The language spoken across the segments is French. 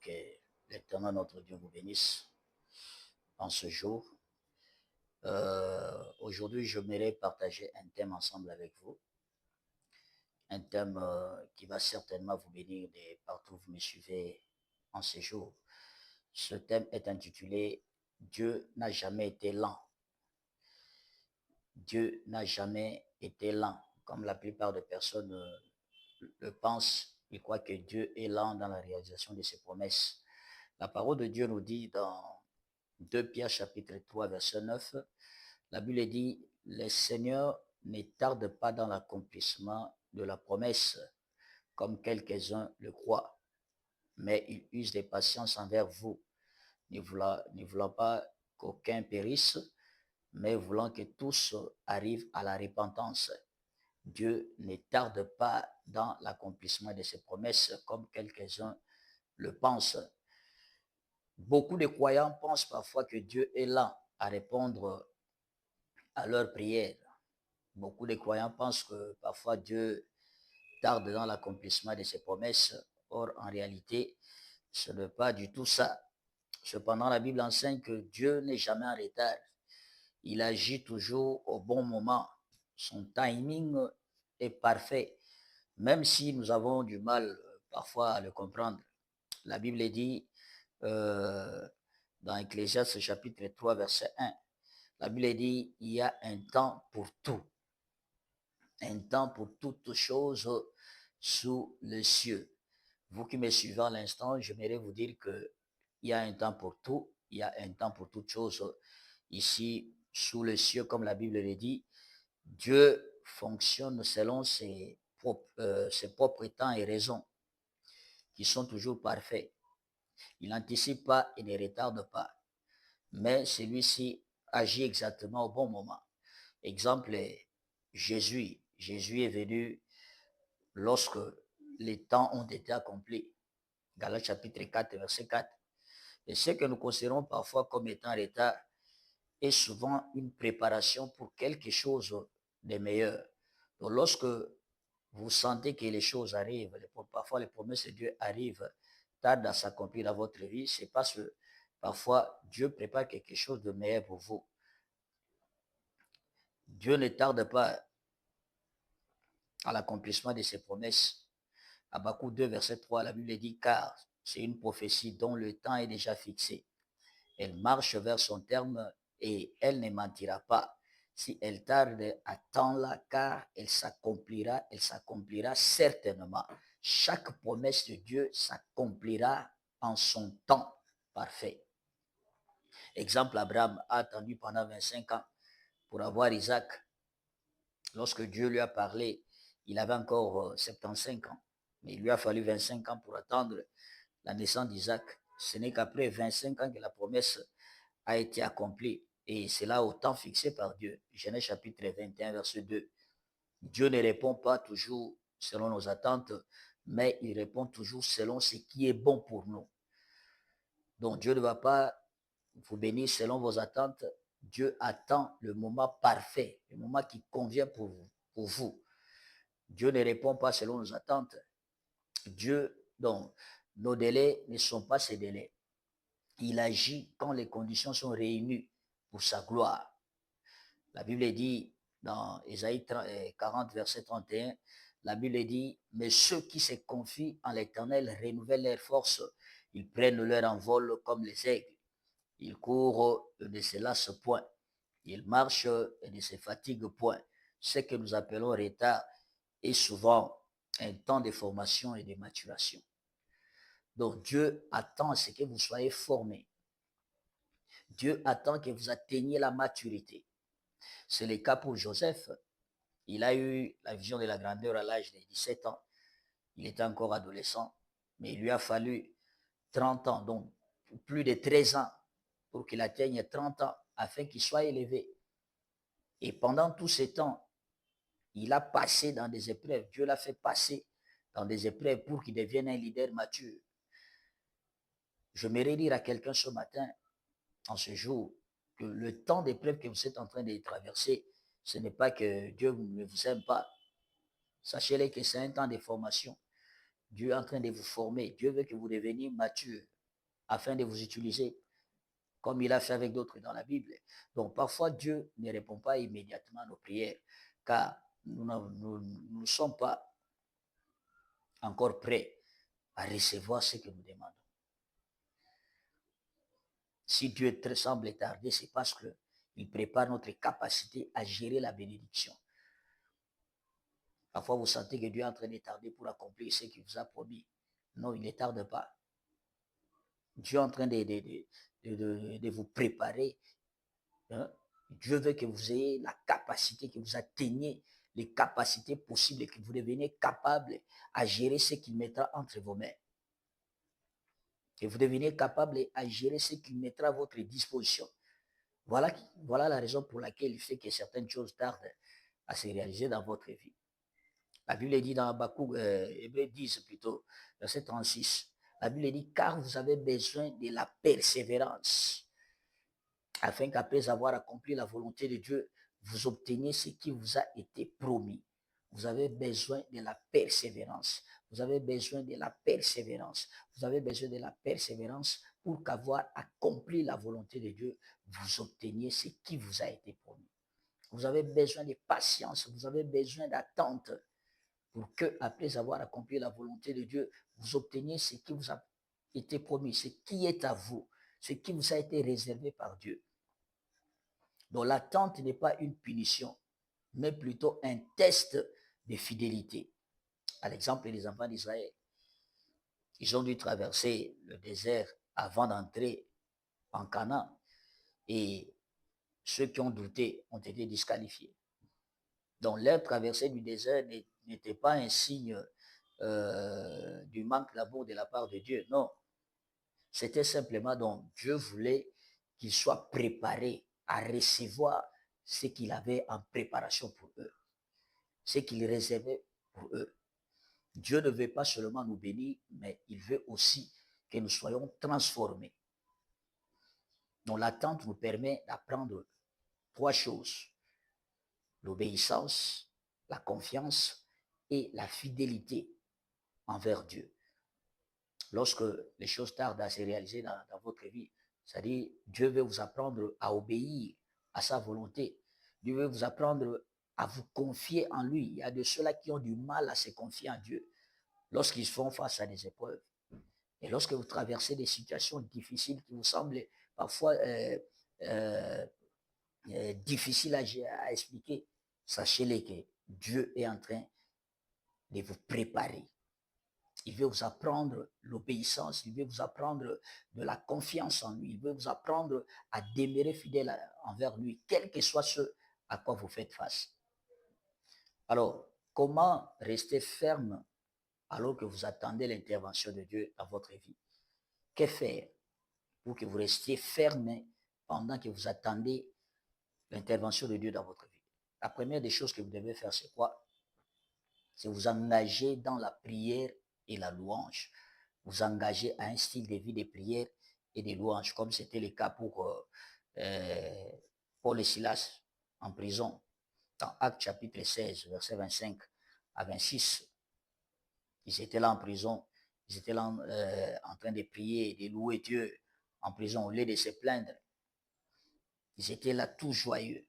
Que l'Éternel notre Dieu vous bénisse en ce jour. Aujourd'hui, j'aimerais partager un thème ensemble avec vous. Un thème qui va certainement vous bénir de partout où vous me suivez en ce jour. Ce thème est intitulé Dieu n'a jamais été lent. Dieu n'a jamais été lent. Comme la plupart des personnes le pensent, ils croient que Dieu est lent dans la réalisation de ses promesses. La parole de Dieu nous dit dans 2 Pierre chapitre 3 verset 9, la Bible dit, le Seigneur ne tarde pas dans l'accomplissement de la promesse, comme quelques-uns le croient, mais il use de patience envers vous, ne voulant pas qu'aucun périsse, mais voulant que tous arrivent à la repentance. Dieu ne tarde pas dans l'accomplissement de ses promesses, comme quelques-uns le pensent. Beaucoup de croyants pensent parfois que Dieu est lent à répondre à leurs prières. Beaucoup de croyants pensent que parfois Dieu tarde dans l'accomplissement de ses promesses. Or, en réalité, ce n'est pas du tout ça. Cependant, la Bible enseigne que Dieu n'est jamais en retard. Il agit toujours au bon moment. Son timing est parfait, même si nous avons du mal parfois à le comprendre. La Bible dit dans Ecclésiaste chapitre 3 verset 1, la Bible dit, il y a un temps pour tout, un temps pour toutes choses sous les cieux. Vous qui me suivez à l'instant, j'aimerais vous dire qu'il y a un temps pour tout, il y a un temps pour toutes choses ici sous les cieux, comme la Bible le dit. Dieu fonctionne selon ses propres temps et raisons, qui sont toujours parfaits. Il n'anticipe pas et ne retarde pas, mais celui-ci agit exactement au bon moment. Exemple, Jésus. Jésus est venu lorsque les temps ont été accomplis. Galates chapitre 4, verset 4. Et ce que nous considérons parfois comme étant en retard est souvent une préparation pour quelque chose de meilleur. Donc lorsque vous sentez que les choses arrivent, parfois les promesses de Dieu arrivent, tardent à s'accomplir dans votre vie, c'est parce que parfois Dieu prépare quelque chose de meilleur pour vous. Dieu ne tarde pas à l'accomplissement de ses promesses. Habakkuk 2, verset 3, la Bible dit, car c'est une prophétie dont le temps est déjà fixé. Elle marche vers son terme et elle ne mentira pas. Si elle tarde, attends-la, car elle s'accomplira certainement. Chaque promesse de Dieu s'accomplira en son temps parfait. Exemple, Abraham a attendu pendant 25 ans pour avoir Isaac. Lorsque Dieu lui a parlé, il avait encore 75 ans. Mais il lui a fallu 25 ans pour attendre la naissance d'Isaac. Ce n'est qu'après 25 ans que la promesse a été accomplie. Et c'est là au temps fixé par Dieu. Genèse chapitre 21, verset 2. Dieu ne répond pas toujours selon nos attentes, mais il répond toujours selon ce qui est bon pour nous. Donc Dieu ne va pas vous bénir selon vos attentes. Dieu attend le moment parfait, le moment qui convient pour vous. Dieu ne répond pas selon nos attentes. Dieu, donc, nos délais ne sont pas ses délais. Il agit quand les conditions sont réunies pour sa gloire. La Bible dit dans Ésaïe 40, verset 31, la Bible dit, mais ceux qui se confient en l'Éternel renouvellent leurs forces. Ils prennent leur envol comme les aigles. Ils courent et ne se lassent point. Ils marchent et ne se fatiguent point. Ce que nous appelons retard est souvent un temps de formation et de maturation. Donc Dieu attend à ce que vous soyez formés. Dieu attend que vous atteigniez la maturité. C'est le cas pour Joseph. Il a eu la vision de la grandeur à l'âge de 17 ans. Il était encore adolescent, mais il lui a fallu 30 ans, donc plus de 13 ans, pour qu'il atteigne 30 ans, afin qu'il soit élevé. Et pendant tous ces temps, il a passé dans des épreuves. Dieu l'a fait passer dans des épreuves pour qu'il devienne un leader mature. Je m'aimerais dire à quelqu'un ce matin, en ce jour, que le temps d'épreuve que vous êtes en train de traverser, ce n'est pas que Dieu ne vous aime pas. Sachez-le que c'est un temps de formation. Dieu est en train de vous former. Dieu veut que vous deveniez mature afin de vous utiliser comme il a fait avec d'autres dans la Bible. Donc parfois, Dieu ne répond pas immédiatement à nos prières, car nous ne sommes pas encore prêts à recevoir ce que nous demandons. Si Dieu semble tarder, c'est parce qu'il prépare notre capacité à gérer la bénédiction. Parfois, vous sentez que Dieu est en train de tarder pour accomplir ce qu'il vous a promis. Non, il ne tarde pas. Dieu est en train de vous préparer. Hein? Dieu veut que vous ayez la capacité, que vous atteigniez les capacités possibles et que vous deveniez capable à gérer ce qu'il mettra entre vos mains. Que vous deveniez capable à gérer ce qu'il mettra à votre disposition. Voilà la raison pour laquelle il fait que certaines choses tardent à se réaliser dans votre vie. La Bible dit dans Habakkuk, Hébreux 10 plutôt, verset 36, la Bible dit, car vous avez besoin de la persévérance, afin qu'après avoir accompli la volonté de Dieu, vous obteniez ce qui vous a été promis. Vous avez besoin de la persévérance. Vous avez besoin de la persévérance. Vous avez besoin de la persévérance pour qu'avoir accompli la volonté de Dieu, vous obteniez ce qui vous a été promis. Vous avez besoin de patience. Vous avez besoin d'attente pour que, après avoir accompli la volonté de Dieu, vous obteniez ce qui vous a été promis, ce qui est à vous, ce qui vous a été réservé par Dieu. Donc l'attente n'est pas une punition, mais plutôt un test de fidélité. À l'exemple des enfants d'Israël, ils ont dû traverser le désert avant d'entrer en Canaan et ceux qui ont douté ont été disqualifiés. Donc leur traversée du désert n'était pas un signe du manque d'amour de la part de Dieu, non. C'était simplement donc Dieu voulait qu'ils soient préparés à recevoir ce qu'il avait en préparation pour eux, ce qu'il réservait pour eux. Dieu ne veut pas seulement nous bénir, mais il veut aussi que nous soyons transformés. Donc l'attente nous permet d'apprendre trois choses: l'obéissance, la confiance et la fidélité envers Dieu. Lorsque les choses tardent à se réaliser dans votre vie, c'est-à-dire Dieu veut vous apprendre à obéir à sa volonté. Dieu veut vous apprendre à vous confier en lui. Il y a de ceux-là qui ont du mal à se confier en Dieu lorsqu'ils font face à des épreuves. Et lorsque vous traversez des situations difficiles qui vous semblent parfois difficiles à expliquer, sachez-les que Dieu est en train de vous préparer. Il veut vous apprendre l'obéissance, il veut vous apprendre de la confiance en lui, il veut vous apprendre à demeurer fidèle envers lui, quel que soit ce à quoi vous faites face. Alors, comment rester ferme alors que vous attendez l'intervention de Dieu dans votre vie? Que faire pour que vous restiez ferme pendant que vous attendez l'intervention de Dieu dans votre vie? La première des choses que vous devez faire, c'est quoi? C'est vous engager dans la prière et la louange. Vous engager à un style de vie de prière et de louange, comme c'était le cas pour Paul et Silas en prison, dans Actes chapitre 16, verset 25 à 26. Ils étaient là en prison, ils étaient là en train de prier, de louer Dieu en prison, au lieu de se plaindre. Ils étaient là tout joyeux.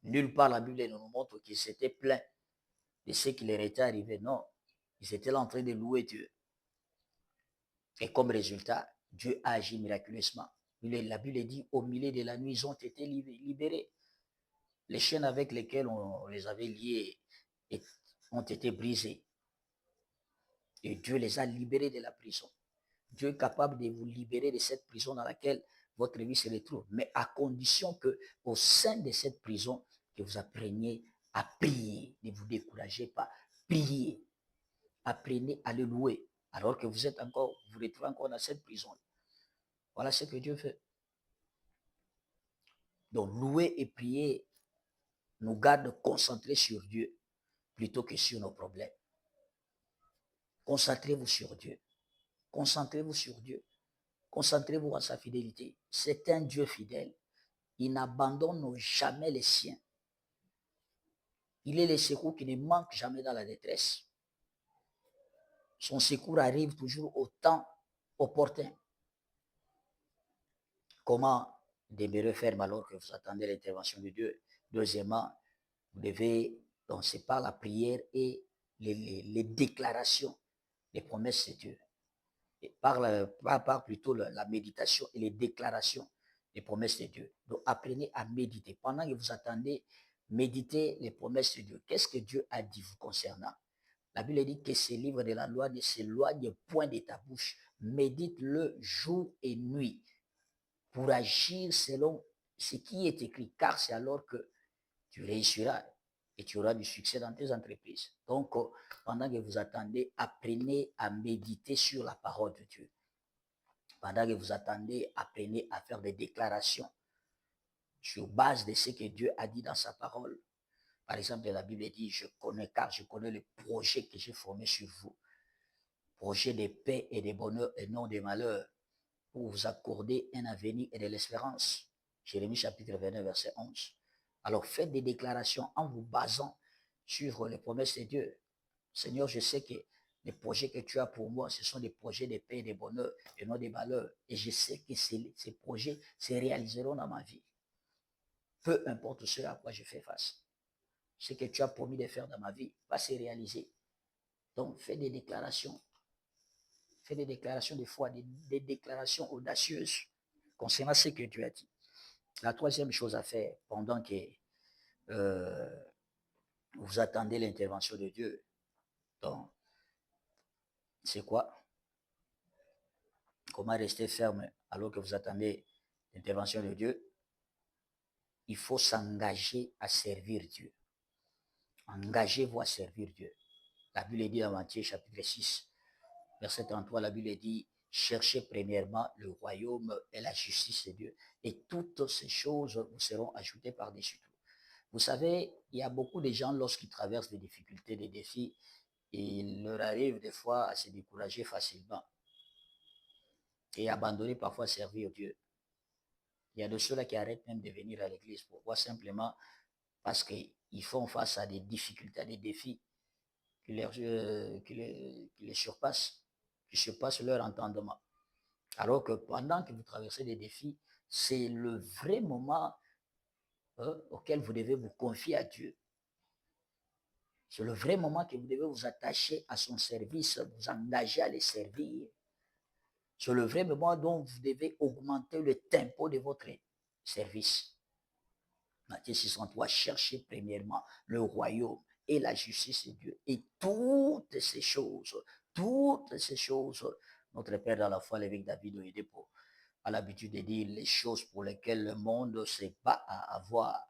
Nulle part la Bible nous montre qu'ils s'étaient plaints de ce qui leur était arrivé. Non, ils étaient là en train de louer Dieu. Et comme résultat, Dieu a agi miraculeusement. La Bible dit, au milieu de la nuit, ils ont été libérés. Les chaînes avec lesquelles on les avait liés ont été brisées. Et Dieu les a libérés de la prison. Dieu est capable de vous libérer de cette prison dans laquelle votre vie se retrouve, mais à condition que, au sein de cette prison, que vous appreniez à prier. Ne vous découragez pas. Priez. Apprenez à le louer. Alors que vous êtes encore, vous vous retrouvez encore dans cette prison. Voilà ce que Dieu fait. Donc, louer et prier nous garde concentrés sur Dieu plutôt que sur nos problèmes. Concentrez-vous sur Dieu. Concentrez-vous sur Dieu. Concentrez-vous à sa fidélité. C'est un Dieu fidèle. Il n'abandonne jamais les siens. Il est le secours qui ne manque jamais dans la détresse. Son secours arrive toujours au temps opportun. Comment demeurer ferme alors que vous attendez l'intervention de Dieu? Deuxièmement, vous devez, donc c'est par la prière et les déclarations, les promesses de Dieu. Et par plutôt la méditation et les déclarations des promesses de Dieu. Donc apprenez à méditer. Pendant que vous attendez, méditez les promesses de Dieu. Qu'est-ce que Dieu a dit vous concernant? La Bible dit que ces livres de la loi ne s'éloignent point de ta bouche. Médite-le jour et nuit pour agir selon ce qui est écrit, car c'est alors que tu réussiras et tu auras du succès dans tes entreprises. Donc, pendant que vous attendez, apprenez à méditer sur la parole de Dieu. Pendant que vous attendez, apprenez à faire des déclarations sur base de ce que Dieu a dit dans sa parole. Par exemple, la Bible dit, car je connais le projet que j'ai formé sur vous. Projet de paix et de bonheur et non de malheur, pour vous accorder un avenir et de l'espérance. Jérémie chapitre 29, verset 11. Alors faites des déclarations en vous basant sur les promesses de Dieu. Seigneur, je sais que les projets que tu as pour moi, ce sont des projets de paix et de bonheur et non des malheurs. Et je sais que ces projets se réaliseront dans ma vie. Peu importe ce à quoi je fais face. Ce que tu as promis de faire dans ma vie va se réaliser. Donc, fais des déclarations. Fais des déclarations de foi, des déclarations audacieuses concernant ce que Dieu a dit. La troisième chose à faire pendant que vous attendez l'intervention de Dieu, donc, c'est quoi? Comment rester ferme alors que vous attendez l'intervention de Dieu? Il faut s'engager à servir Dieu. Engagez-vous à servir Dieu. La Bible dit dans Matthieu chapitre 6, verset 33, la Bible dit, cherchez premièrement le royaume et la justice de Dieu. Et toutes ces choses vous seront ajoutées par-dessus tout. Vous savez, il y a beaucoup de gens, lorsqu'ils traversent des difficultés, des défis, il leur arrive des fois à se décourager facilement et abandonner parfois servir Dieu. Il y a de ceux-là qui arrêtent même de venir à l'église. Pourquoi? Simplement parce qu'ils font face à des difficultés, à des défis qui les surpassent, qui surpassent leur entendement. Alors que pendant que vous traversez des défis, c'est le vrai moment auquel vous devez vous confier à Dieu. C'est le vrai moment que vous devez vous attacher à son service, vous engager à les servir. C'est le vrai moment dont vous devez augmenter le tempo de votre service. Matthieu 603, cherchez premièrement le royaume et la justice de Dieu. Et toutes ces choses, notre Père dans la foi, l'évêque David Oyedepo a l'habitude de dire les choses pour lesquelles le monde se bat à avoir.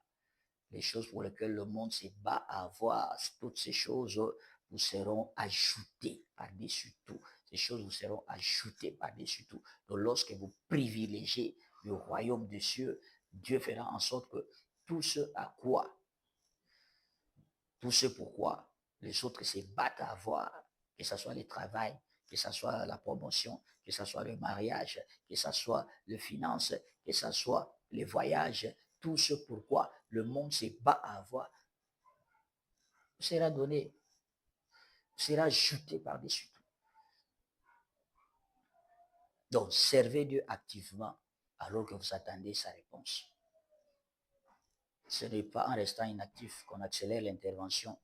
Les choses pour lesquelles le monde se bat à avoir, toutes ces choses vous seront ajoutées par-dessus tout. Ces choses vous seront ajoutées par-dessus tout. Donc lorsque vous privilégiez le royaume des cieux, Dieu fera en sorte que tout ce pourquoi les autres se battent à avoir, que ce soit le travail, que ce soit la promotion, que ce soit le mariage, que ce soit les finances, que ce soit les voyages, tout ce pourquoi le monde se bat à avoir, sera donné, sera jeté par-dessus tout. Donc, servez Dieu activement alors que vous attendez sa réponse. Ce n'est pas en restant inactif qu'on accélère l'intervention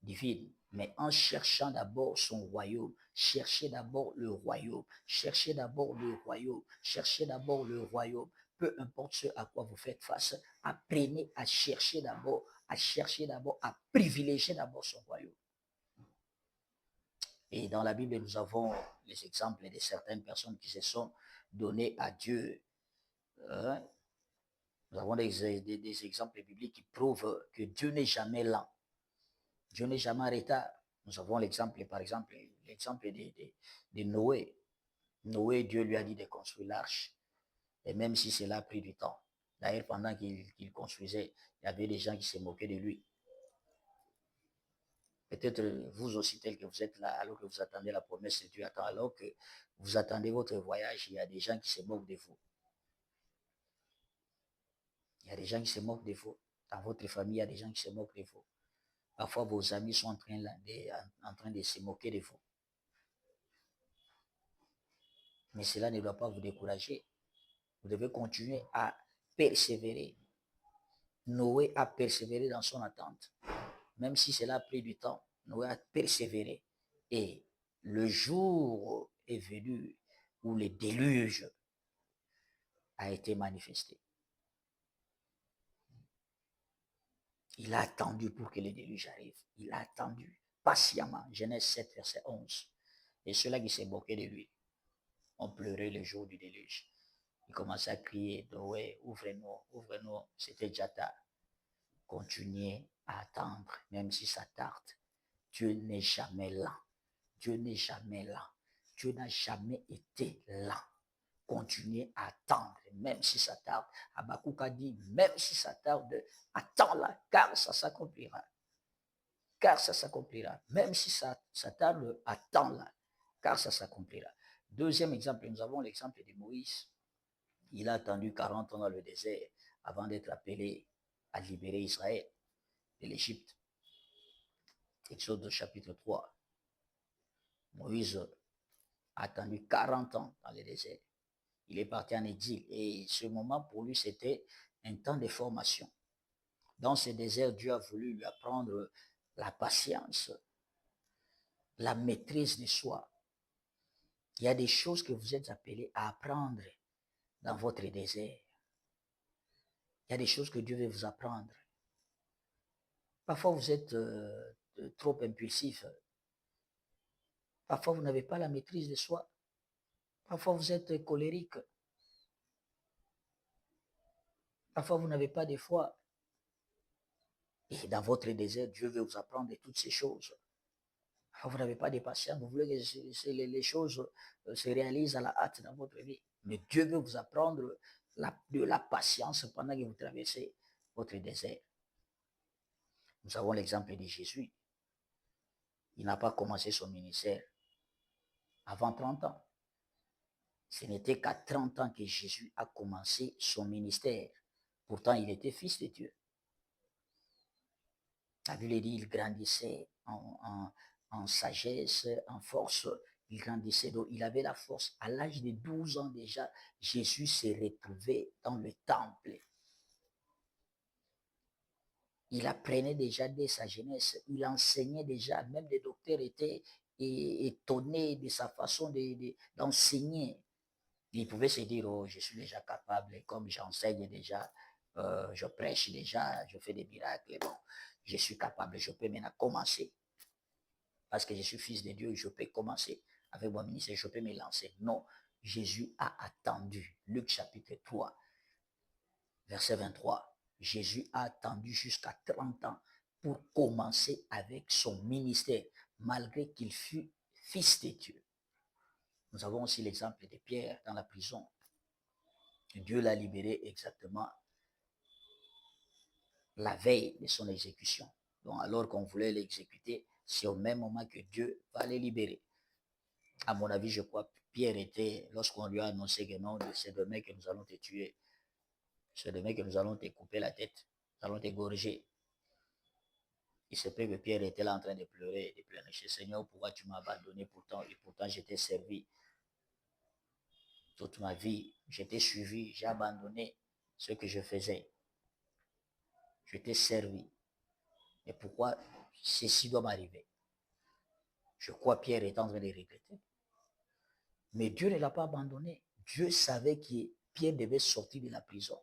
divine, mais en cherchant d'abord son royaume. Cherchez d'abord le royaume. Cherchez d'abord le royaume. Cherchez d'abord le royaume. Peu importe ce à quoi vous faites face, apprenez à chercher d'abord, à privilégier d'abord son royaume. Et dans la Bible, nous avons les exemples de certaines personnes qui se sont données à Dieu. Nous avons des exemples bibliques qui prouvent que Dieu n'est jamais lent. Dieu n'est jamais en retard. Nous avons l'exemple, par exemple, l'exemple de Noé. Noé, Dieu lui a dit de construire l'arche. Et même si cela a pris du temps. D'ailleurs, pendant qu'il construisait, il y avait des gens qui se moquaient de lui. Peut-être vous aussi, tel que vous êtes là, alors que vous attendez la promesse de Dieu, alors que vous attendez votre voyage, il y a des gens qui se moquent de vous. Il y a des gens qui se moquent de vous. Dans votre famille, il y a des gens qui se moquent de vous. Parfois, vos amis sont en train de se moquer de vous. Mais cela ne doit pas vous décourager. Vous devez continuer à persévérer. Noé a persévéré dans son attente. Même si cela a pris du temps, Noé a persévéré. Et le jour est venu où le déluge a été manifesté. Il a attendu pour que le déluge arrive. Il a attendu patiemment. Genèse 7, verset 11. Et ceux-là qui s'est moqué de lui ont pleuré le jour du déluge. Ils commençaient à crier, Noé, ouvre-nous, ouvre-nous. C'était déjà tard. Continuez à attendre, même si ça tarde. Dieu n'est jamais lent. Dieu n'est jamais lent. Dieu n'a jamais été lent. Continuez à attendre, même si ça tarde. Habakkuk a dit, même si ça tarde, attends-la, car ça s'accomplira. Car ça s'accomplira. Même si ça tarde, attends-la, car ça s'accomplira. Deuxième exemple, nous avons l'exemple de Moïse. Il a attendu 40 ans dans le désert avant d'être appelé à libérer Israël de l'Égypte. Exode chapitre 3. Moïse a attendu 40 ans dans le désert. Il est parti en exil et ce moment pour lui c'était un temps de formation. Dans ce désert, Dieu a voulu lui apprendre la patience, la maîtrise de soi. Il y a des choses que vous êtes appelés à apprendre dans votre désert. Il y a des choses que Dieu veut vous apprendre. Parfois vous êtes trop impulsif. Parfois vous n'avez pas la maîtrise de soi. Parfois vous êtes colérique. Parfois vous n'avez pas de foi. Et dans votre désert, Dieu veut vous apprendre toutes ces choses. Vous n'avez pas de patience, vous voulez que les choses se réalisent à la hâte dans votre vie. Mais Dieu veut vous apprendre de la patience pendant que vous traversez votre désert. Nous avons l'exemple de Jésus. Il n'a pas commencé son ministère avant 30 ans. Ce n'était qu'à 30 ans que Jésus a commencé son ministère. Pourtant, il était fils de Dieu. La Bible dit qu'il grandissait en sagesse, en force. Il grandissait, donc il avait la force. À l'âge de 12 ans déjà, Jésus s'est retrouvé dans le temple. Il apprenait déjà dès sa jeunesse. Il enseignait déjà. Même les docteurs étaient étonnés de sa façon d'enseigner. Il pouvait se dire, oh, je suis déjà capable, comme j'enseigne déjà, je prêche déjà, je fais des miracles, bon, je suis capable, je peux maintenant commencer. Parce que je suis fils de Dieu, je peux commencer avec mon ministère, je peux me lancer. Non, Jésus a attendu. Luc chapitre 3, verset 23. Jésus a attendu jusqu'à 30 ans pour commencer avec son ministère, malgré qu'il fût fils de Dieu. Nous avons aussi l'exemple de Pierre dans la prison. Dieu l'a libéré exactement la veille de son exécution. Donc alors qu'on voulait l'exécuter, c'est au même moment que Dieu va les libérer. À mon avis, je crois que Pierre était, lorsqu'on lui a annoncé que non, c'est demain que nous allons te tuer, c'est demain que nous allons te couper la tête, nous allons t'égorger. Il se peut que Pierre était là en train de pleurer, de pleurer. Seigneur, pourquoi tu m'as abandonné pourtant, et pourtant je t'ai servi toute ma vie, je t'ai suivi, j'ai abandonné ce que je faisais. Je t'ai servi. Mais pourquoi ceci doit m'arriver? Je crois Pierre est en train de regretter. Mais Dieu ne l'a pas abandonné. Dieu savait que Pierre devait sortir de la prison.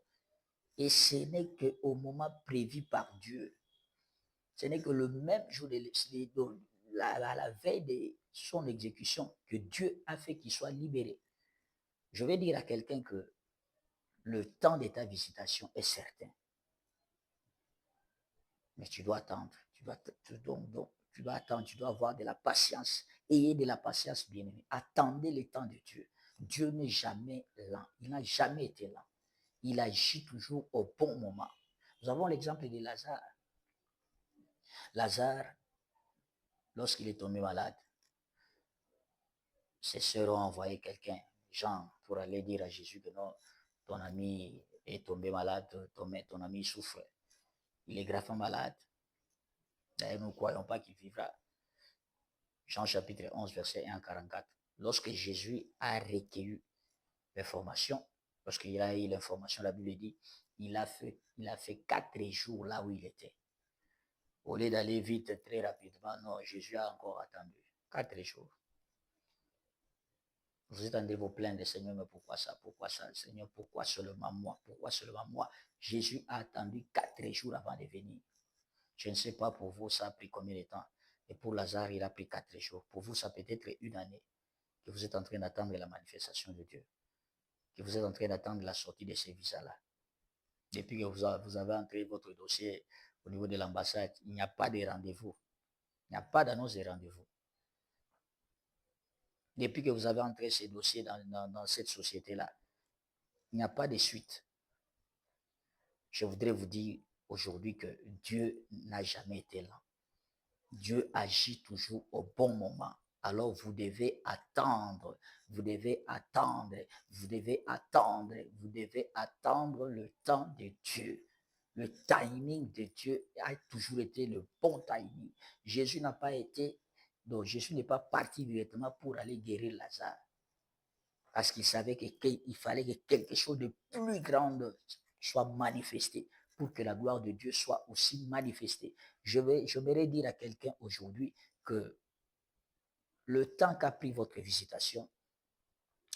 Et ce n'est qu'au moment prévu par Dieu. Ce n'est que le même jour de la veille de son exécution que Dieu a fait qu'il soit libéré. Je vais dire à quelqu'un que le temps de ta visitation est certain. Mais tu dois attendre. Tu dois attendre, tu dois avoir de la patience. Ayez de la patience, bien-aimé. Attendez le temps de Dieu. Dieu n'est jamais lent. Il n'a jamais été lent. Il agit toujours au bon moment. Nous avons l'exemple de Lazare. Lazare, lorsqu'il est tombé malade, ses sœurs ont envoyé quelqu'un, Jean, pour aller dire à Jésus que non, ton ami est tombé malade, ton ami souffre. Il est gravement malade. D'ailleurs, nous ne croyons pas qu'il vivra. Jean chapitre 11, verset 1 à 44. lorsque Jésus a recueilli l'information, lorsqu'il a eu l'information, la Bible dit, il a fait 4 jours là où il était. Au lieu d'aller vite, très rapidement, non, Jésus a encore attendu 4 jours. Vous êtes en train de vous plaindre, Seigneur, mais pourquoi ça? Pourquoi ça? Seigneur, pourquoi seulement moi? Pourquoi seulement moi? Jésus a attendu 4 jours avant de venir. Je ne sais pas pour vous, ça a pris combien de temps. Et pour Lazare, il a pris 4 jours. Pour vous, ça peut être une année que vous êtes en train d'attendre la manifestation de Dieu. Que vous êtes en train d'attendre la sortie de ces visas-là. Depuis que vous avez entré votre dossier au niveau de l'ambassade, il n'y a pas de rendez-vous. Il n'y a pas d'annonce de rendez-vous. Depuis que vous avez entré ces dossiers dans cette société-là, il n'y a pas de suite. Je voudrais vous dire aujourd'hui que Dieu n'a jamais été lent. Dieu agit toujours au bon moment. Alors vous devez attendre, vous devez attendre, vous devez attendre, vous devez attendre le temps de Dieu. Le timing de Dieu a toujours été le bon timing. Jésus n'a pas été, donc Jésus n'est pas parti directement pour aller guérir Lazare. Parce qu'il savait qu'il fallait que quelque chose de plus grand soit manifesté pour que la gloire de Dieu soit aussi manifestée. J'aimerais dire à quelqu'un aujourd'hui que le temps qu'a pris votre visitation,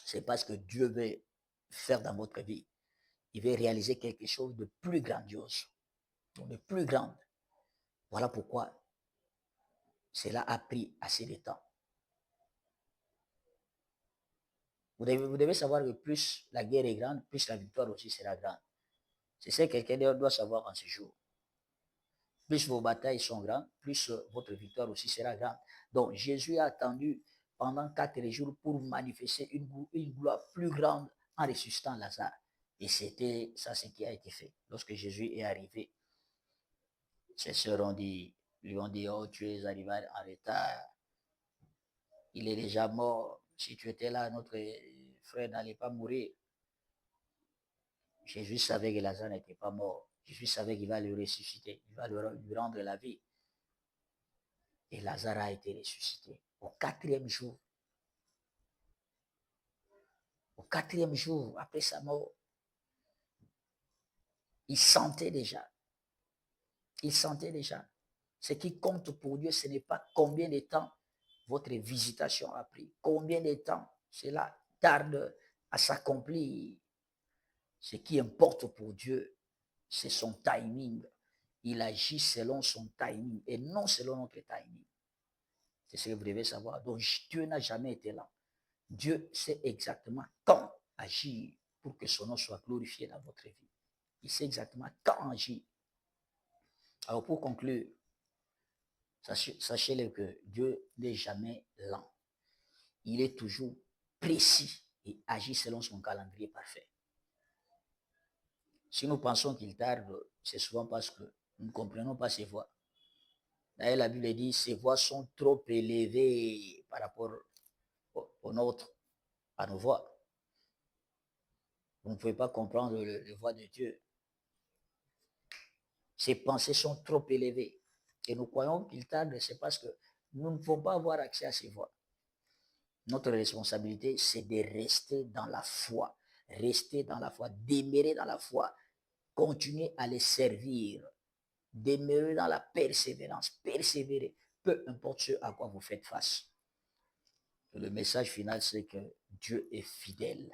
c'est parce que Dieu veut faire dans votre vie. Il veut réaliser quelque chose de plus grandiose, de plus grand. Voilà pourquoi cela a pris assez de temps. Vous devez savoir que plus la guerre est grande, plus la victoire aussi sera grande. C'est ça que quelqu'un doit savoir en ce jour. Plus vos batailles sont grandes, plus votre victoire aussi sera grande. Donc Jésus a attendu pendant 4 jours pour manifester une gloire plus grande en ressuscitant Lazare. Et c'était ça ce qui a été fait. Lorsque Jésus est arrivé, ses sœurs lui ont dit, oh, tu es arrivé en retard. Il est déjà mort. Si tu étais là, notre frère n'allait pas mourir. Jésus savait que Lazare n'était pas mort. Jésus savait qu'il va le ressusciter. Il va lui rendre la vie. Et Lazare a été ressuscité au 4e jour. Au 4e jour, après sa mort, il sentait déjà. Il sentait déjà. Ce qui compte pour Dieu, ce n'est pas combien de temps votre visitation a pris, combien de temps cela tarde à s'accomplir. Ce qui importe pour Dieu, c'est son timing. Il agit selon son timing et non selon notre timing. C'est ce que vous devez savoir. Donc Dieu n'a jamais été là. Dieu sait exactement quand agir pour que son nom soit glorifié dans votre vie. Il sait exactement quand agir. Alors pour conclure, sachez-le que Dieu n'est jamais lent. Il est toujours précis et agit selon son calendrier parfait. Si nous pensons qu'il tarde, c'est souvent parce que nous ne comprenons pas ses voies. D'ailleurs, la Bible dit, ses voies sont trop élevées par rapport aux nôtres, à nos voies. Vous ne pouvez pas comprendre les voies de Dieu. Ses pensées sont trop élevées. Et nous croyons qu'il tarde, c'est parce que nous ne pouvons pas avoir accès à ses voies. Notre responsabilité, c'est de rester dans la foi. Rester dans la foi, demeurer dans la foi, continuer à les servir, demeurer dans la persévérance, persévérer, peu importe ce à quoi vous faites face. Le message final, c'est que Dieu est fidèle.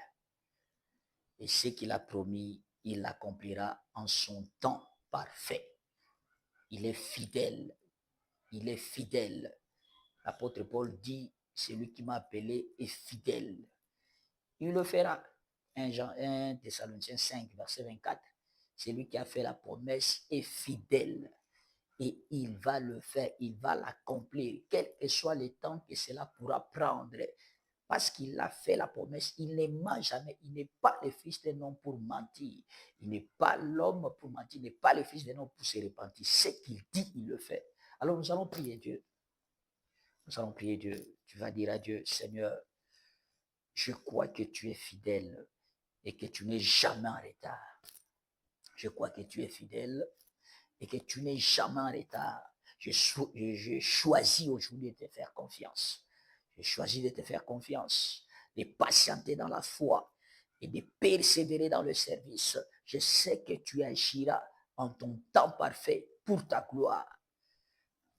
Et ce qu'il a promis, il l'accomplira en son temps parfait. Il est fidèle. Il est fidèle. L'apôtre Paul dit, celui qui m'a appelé est fidèle. Il le fera. 1 Thessaloniciens 5, verset 24. Celui qui a fait la promesse est fidèle. Et il va le faire, il va l'accomplir, quel que soit le temps que cela pourra prendre. Parce qu'il a fait la promesse, il ne ment jamais, il n'est pas le fils d'un homme pour mentir, il n'est pas l'homme pour mentir, il n'est pas le fils d'un homme pour se repentir. Ce qu'il dit, il le fait. Alors nous allons prier Dieu. Nous allons prier Dieu. Tu vas dire à Dieu, Seigneur, je crois que tu es fidèle et que tu n'es jamais en retard. Je crois que tu es fidèle et que tu n'es jamais en retard. Je choisis aujourd'hui de te faire confiance. J'ai choisi de te faire confiance, de patienter dans la foi et de persévérer dans le service. Je sais que tu agiras en ton temps parfait pour ta gloire.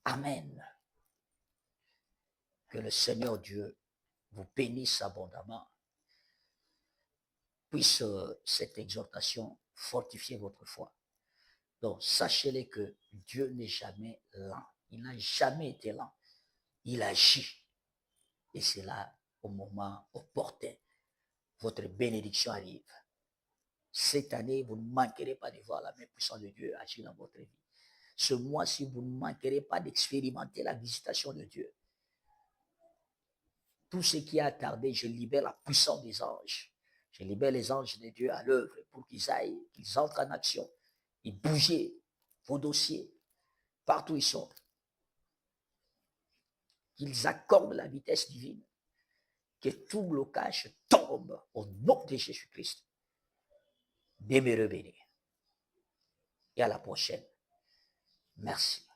Amen. Que le Seigneur Dieu vous bénisse abondamment. Puisse cette exhortation fortifier votre foi. Donc, sachez-le que Dieu n'est jamais lent. Il n'a jamais été lent. Il agit. Et c'est là, au moment opportun, votre bénédiction arrive. Cette année, vous ne manquerez pas de voir la main puissante de Dieu agir dans votre vie. Ce mois-ci, vous ne manquerez pas d'expérimenter la visitation de Dieu. Tout ce qui a tardé, je libère la puissance des anges. Je libère les anges de Dieu à l'œuvre pour qu'ils aillent, qu'ils entrent en action. Ils bougent vos dossiers partout où ils sont. Qu'ils accordent la vitesse divine. Que tout blocage tombe au nom de Jésus-Christ. Demeurez bénis. Et à la prochaine. Merci.